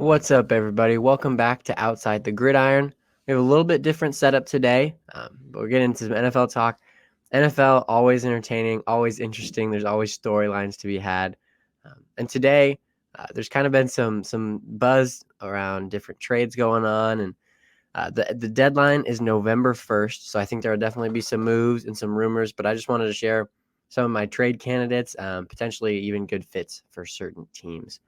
What's up, everybody? Welcome back to Outside the Gridiron. We have a little bit different setup today, but we're getting into some NFL talk. NFL, always entertaining, always interesting. There's always storylines to be had. And today, there's kind of been some buzz around different trades going on, and the deadline is November 1st, so I think there will definitely be some moves and some rumors. But I just wanted to share some of my trade candidates, potentially even good fits for certain teams.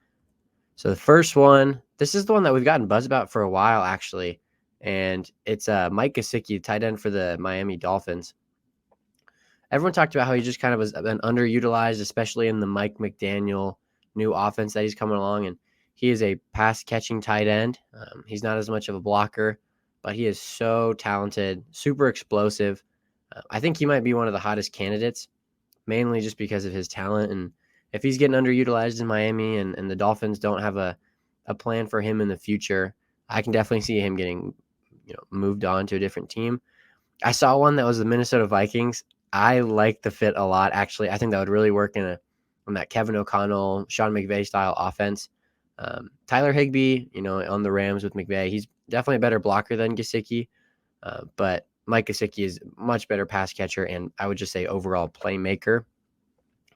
So the first one, this is the one that we've gotten buzz about for a while, actually, and it's Mike Gesicki, tight end for the Miami Dolphins. Everyone talked about how he just kind of was been underutilized, especially in the Mike McDaniel new offense that he's coming along, and he is a pass-catching tight end. He's not as much of a blocker, but he is so talented, super explosive. I think he might be one of the hottest candidates, mainly just because of his talent. And if he's getting underutilized in Miami and the Dolphins don't have a plan for him in the future, I can definitely see him getting moved on to a different team. I saw one that was the Minnesota Vikings. I like the fit a lot, actually. I think that would really work in that Kevin O'Connell, Sean McVay style offense. Tyler Higbee, on the Rams with McVay, he's definitely a better blocker than Gesicki, but Mike Gesicki is much better pass catcher and I would just say overall playmaker.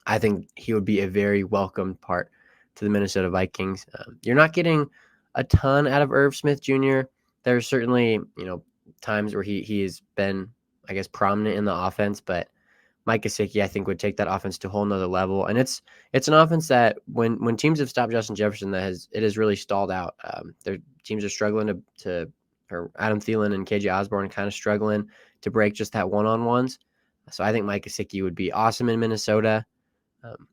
I think he would be a very welcome part to the Minnesota Vikings. You're not getting a ton out of Irv Smith Jr. There's certainly, times where he has been, I guess, prominent in the offense, but Mike Gesicki, I think, would take that offense to a whole nother level. And it's an offense that when teams have stopped Justin Jefferson, it has really stalled out. Their teams are struggling or Adam Thielen and KJ Osborne kind of struggling to break just that one-on-ones. So I think Mike Gesicki would be awesome in Minnesota. Um,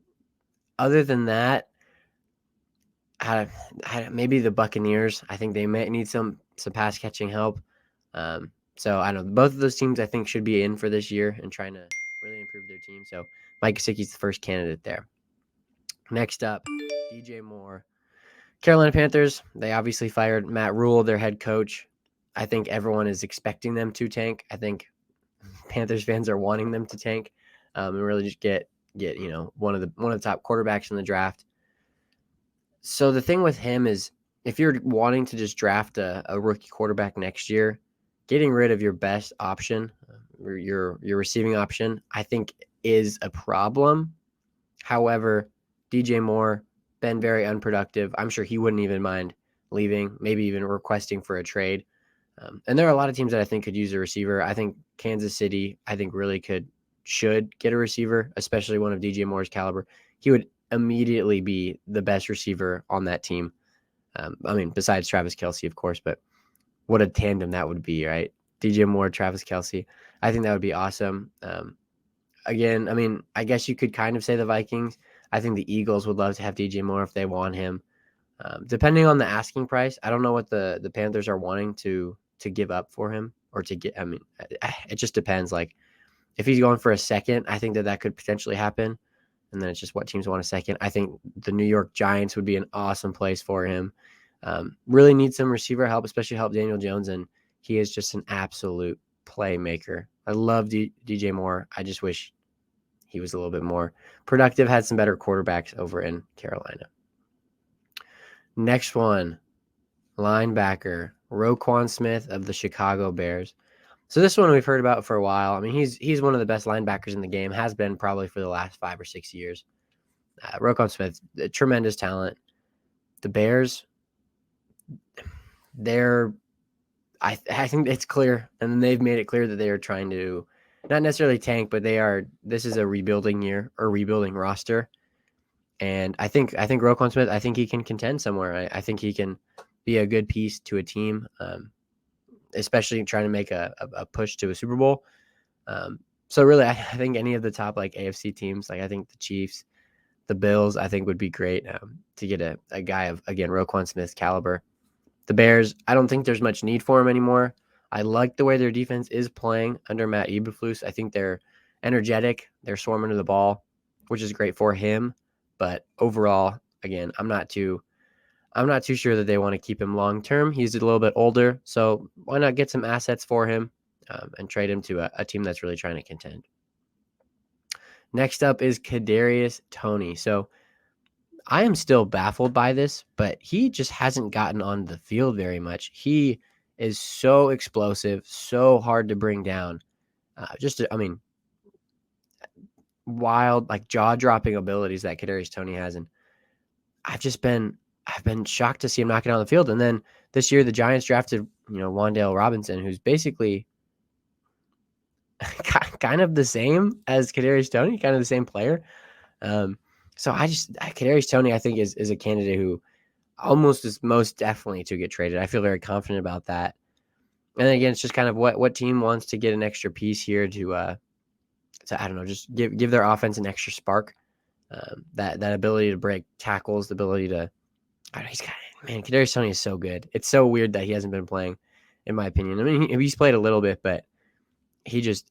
Other than that, maybe the Buccaneers. I think they may need some pass catching help. So I don't know. Both of those teams I think should be in for this year and trying to really improve their team. So Mike Gesicki's the first candidate there. Next up, DJ Moore. Carolina Panthers. They obviously fired Matt Rule, their head coach. I think everyone is expecting them to tank. I think Panthers fans are wanting them to tank and really just get one of the top quarterbacks in the draft. So the thing with him is if you're wanting to just draft a rookie quarterback next year, getting rid of your best option, your receiving option, I think is a problem. However, DJ Moore been very unproductive. I'm sure he wouldn't even mind leaving, maybe even requesting for a trade. And there are a lot of teams that I think could use a receiver. I think Kansas City, really should get a receiver, especially one of DJ Moore's caliber. He would immediately be the best receiver on that team. Besides Travis Kelce, of course, but what a tandem that would be, right? DJ Moore, Travis Kelce. I think that would be awesome. Again, I guess you could kind of say the Vikings. I think the Eagles would love to have DJ Moore if they want him. Depending on the asking price, I don't know what the Panthers are wanting to give up for him or to get. It just depends. Like if he's going for a second, I think that could potentially happen. And then it's just what teams want a second. I think the New York Giants would be an awesome place for him. Really need some receiver help, especially help Daniel Jones, and he is just an absolute playmaker. I love DJ Moore. I just wish he was a little bit more productive, had some better quarterbacks over in Carolina. Next one, linebacker, Roquan Smith of the Chicago Bears. So this one we've heard about for a while. He's one of the best linebackers in the game, has been probably for the last 5 or 6 years. Roquan Smith, tremendous talent. The Bears, I think it's clear, and they've made it clear that they are trying to not necessarily tank, but this is a rebuilding year or rebuilding roster. And I think Roquan Smith, I think he can contend somewhere. I think he can be a good piece to a team, especially trying to make a push to a Super Bowl. So really, I think any of the top AFC teams, I think the Chiefs, the Bills, I think would be great to get a guy of, again, Roquan Smith's caliber. The Bears, I don't think there's much need for him anymore. I like the way their defense is playing under Matt Eberflus. I think they're energetic. They're swarming to the ball, which is great for him. But overall, again, I'm not too sure that they want to keep him long term. He's a little bit older, so why not get some assets for him and trade him to a team that's really trying to contend. Next up is Kadarius Toney. So I am still baffled by this, but he just hasn't gotten on the field very much. He is so explosive, so hard to bring down. I mean, wild, like jaw-dropping abilities that Kadarius Toney has, and I've been shocked to see him knocking on the field. And then this year, the Giants drafted, Wan'Dale Robinson, who's basically kind of the same as Kadarius Toney, kind of the same player. So Kadarius Toney, I think is a candidate who almost is most definitely to get traded. I feel very confident about that. And then again, it's just kind of what team wants to get an extra piece here to I don't know, just give their offense an extra spark. That ability to break tackles, the ability to, I don't know, Kadarius Toney is so good. It's so weird that he hasn't been playing, in my opinion. I mean, he's played a little bit, but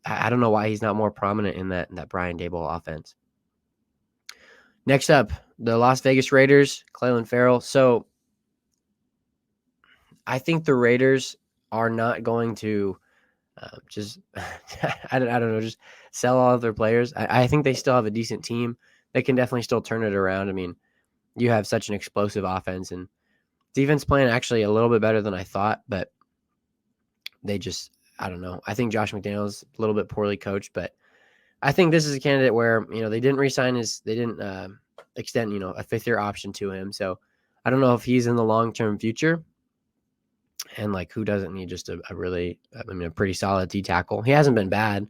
I don't know why he's not more prominent in that Brian Daboll offense. Next up, the Las Vegas Raiders, Clelin Ferrell. So I think the Raiders are not going to just I don't know, just sell all of their players. I think they still have a decent team. They can definitely still turn it around. I mean, you have such an explosive offense, and defense playing actually a little bit better than I thought, but they just, I don't know. I think Josh McDaniels a little bit poorly coached, but I think this is a candidate where, they didn't they didn't extend, a 5th-year option to him. So I don't know if he's in the long-term future. And like, who doesn't need just a pretty solid D tackle? He hasn't been bad.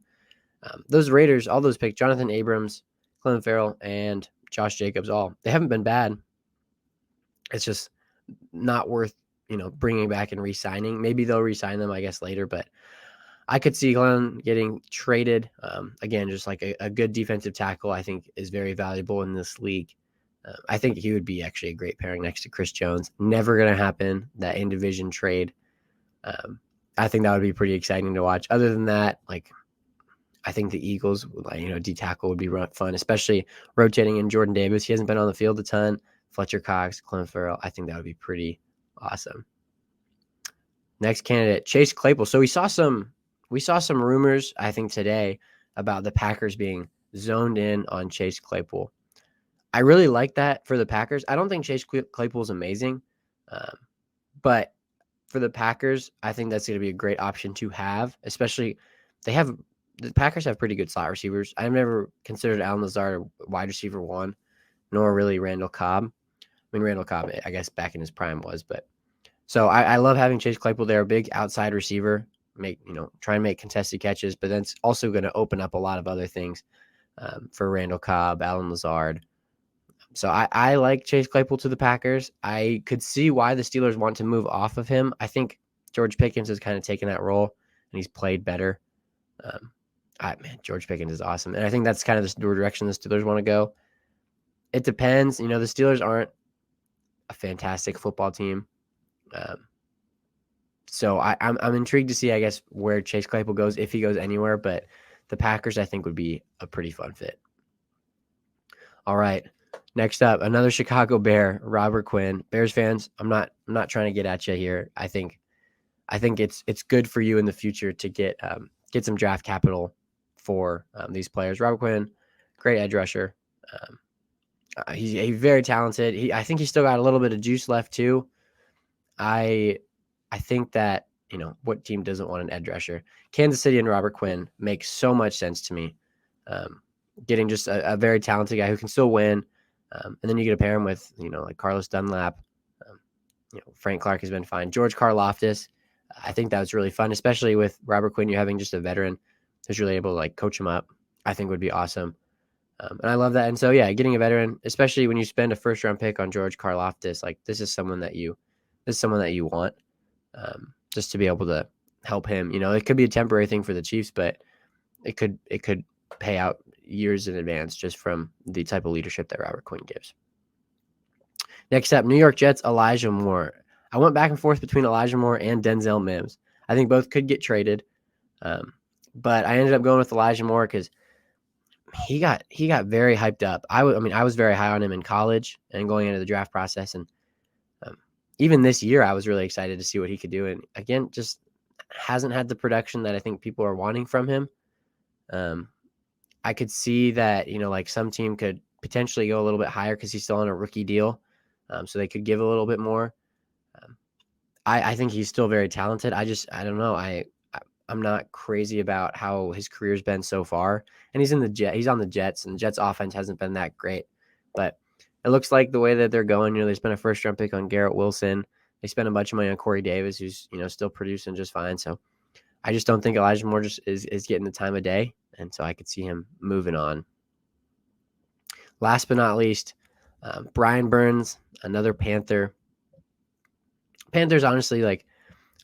Those Raiders, all those picks, Jonathan Abrams, Clelin Ferrell, and Josh Jacobs, they haven't been bad. It's just not worth, bringing back and re-signing. Maybe they'll re-sign them, I guess, later, but I could see Glenn getting traded. Again, just like a good defensive tackle, I think is very valuable in this league. I think he would be actually a great pairing next to Chris Jones. Never going to happen, that in-division trade. I think that would be pretty exciting to watch. Other than that, like, I think the Eagles, D tackle would be fun, especially rotating in Jordan Davis. He hasn't been on the field a ton. Fletcher Cox, Clelin Ferrell. I think that would be pretty awesome. Next candidate, Chase Claypool. So we saw some rumors, I think, today about the Packers being zoned in on Chase Claypool. I really like that for the Packers. I don't think Chase Claypool is amazing, but for the Packers, I think that's going to be a great option to have, especially the Packers have pretty good slot receivers. I've never considered Allen Lazard a wide receiver 1, nor really Randall Cobb. I mean, Randall Cobb, I guess back in his prime was, but so I love having Chase Claypool there, a big outside receiver, try and make contested catches, but then it's also going to open up a lot of other things for Randall Cobb, Allen Lazard. So I like Chase Claypool to the Packers. I could see why the Steelers want to move off of him. I think George Pickens has kind of taken that role, and he's played better. George Pickens is awesome. And I think that's kind of the direction the Steelers want to go. It depends. The Steelers aren't a fantastic football team. So I'm intrigued to see, I guess, where Chase Claypool goes, if he goes anywhere. But the Packers, I think, would be a pretty fun fit. All right. Next up, another Chicago Bear, Robert Quinn. Bears fans, I'm not trying to get at you here. I think it's good for you in the future to get some draft capital for these players. Robert Quinn, great edge rusher. He's very talented. I think he's still got a little bit of juice left too. I think that, what team doesn't want an edge rusher? Kansas City and Robert Quinn makes so much sense to me. Getting just a very talented guy who can still win. And then you get to pair him with, like Carlos Dunlap. Frank Clark has been fine. George Karlaftis, I think that was really fun, especially with Robert Quinn. You're having just a veteran who's really able to like coach him up. I think would be awesome. And I love that. And so, yeah, getting a veteran, especially when you spend a 1st-round pick on George Karlaftis, like this is someone that you want, just to be able to help him. It could be a temporary thing for the Chiefs, but it could pay out years in advance just from the type of leadership that Robert Quinn gives. Next up, New York Jets, Elijah Moore. I went back and forth between Elijah Moore and Denzel Mims. I think both could get traded, but I ended up going with Elijah Moore because he got very hyped up. I was very high on him in college and going into the draft process, and even this year I was really excited to see what he could do. And again, just hasn't had the production that I think people are wanting from him. I could see that, like some team could potentially go a little bit higher because he's still on a rookie deal. So they could give a little bit more. I think he's still very talented. I don't know. I'm not crazy about how his career's been so far. And he's on the Jets, and the Jets offense hasn't been that great. But it looks like the way that they're going, they spent a first round pick on Garrett Wilson. They spent a bunch of money on Corey Davis, who's, still producing just fine. So I just don't think Elijah Moore just is getting the time of day. And so I could see him moving on. Last but not least, Brian Burns, another Panther. Panthers, honestly,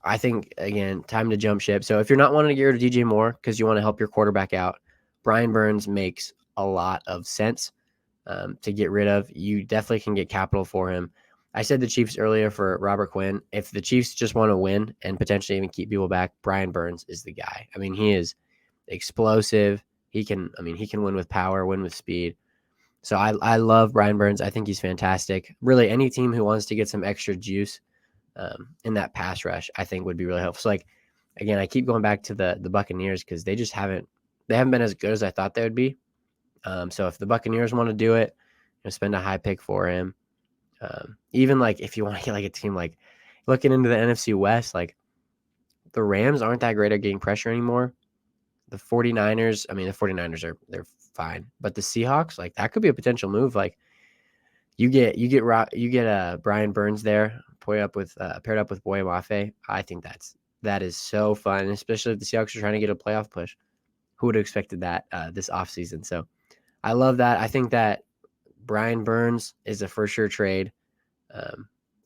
I think, again, time to jump ship. So if you're not wanting to get rid of DJ Moore because you want to help your quarterback out, Brian Burns makes a lot of sense to get rid of. You definitely can get capital for him. I said the Chiefs earlier for Robert Quinn. If the Chiefs just want to win and potentially even keep people back, Brian Burns is the guy. I mean, he is explosive. He can win with power, win with speed. So I love Brian Burns. I think he's fantastic. Really, any team who wants to get some extra juice in that pass rush, I think would be really helpful. So, again, I keep going back to the Buccaneers because they just haven't been as good as I thought they would be. So if the Buccaneers want to do it, spend a high pick for him. Even if you want to get a team looking into the NFC West, the Rams aren't that great at getting pressure anymore. The 49ers, the 49ers they're fine, but the Seahawks, that could be a potential move. You get Brian Burns there, paired up with Boye Mafe. I think that is so fun, especially if the Seahawks are trying to get a playoff push. Who would have expected that this offseason? So I love that. I think that Brian Burns is a for sure trade.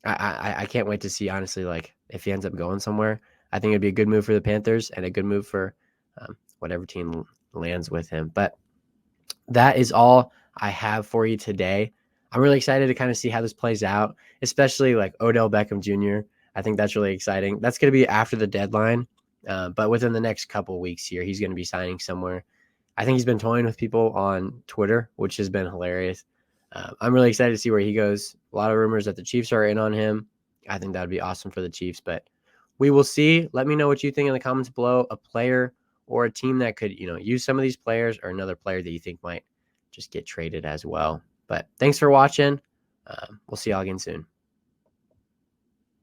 I can't wait to see, honestly, if he ends up going somewhere. I think it'd be a good move for the Panthers and a good move for whatever team lands with him. But that is all I have for you today. I'm really excited to kind of see how this plays out, especially Odell Beckham Jr. I think that's really exciting. That's going to be after the deadline, but within the next couple of weeks here, he's going to be signing somewhere. I think he's been toying with people on Twitter, which has been hilarious. I'm really excited to see where he goes. A lot of rumors that the Chiefs are in on him. I think that would be awesome for the Chiefs, but we will see. Let me know what you think in the comments below. A player or a team that could, use some of these players, or another player that you think might just get traded as well. But thanks for watching. We'll see y'all again soon.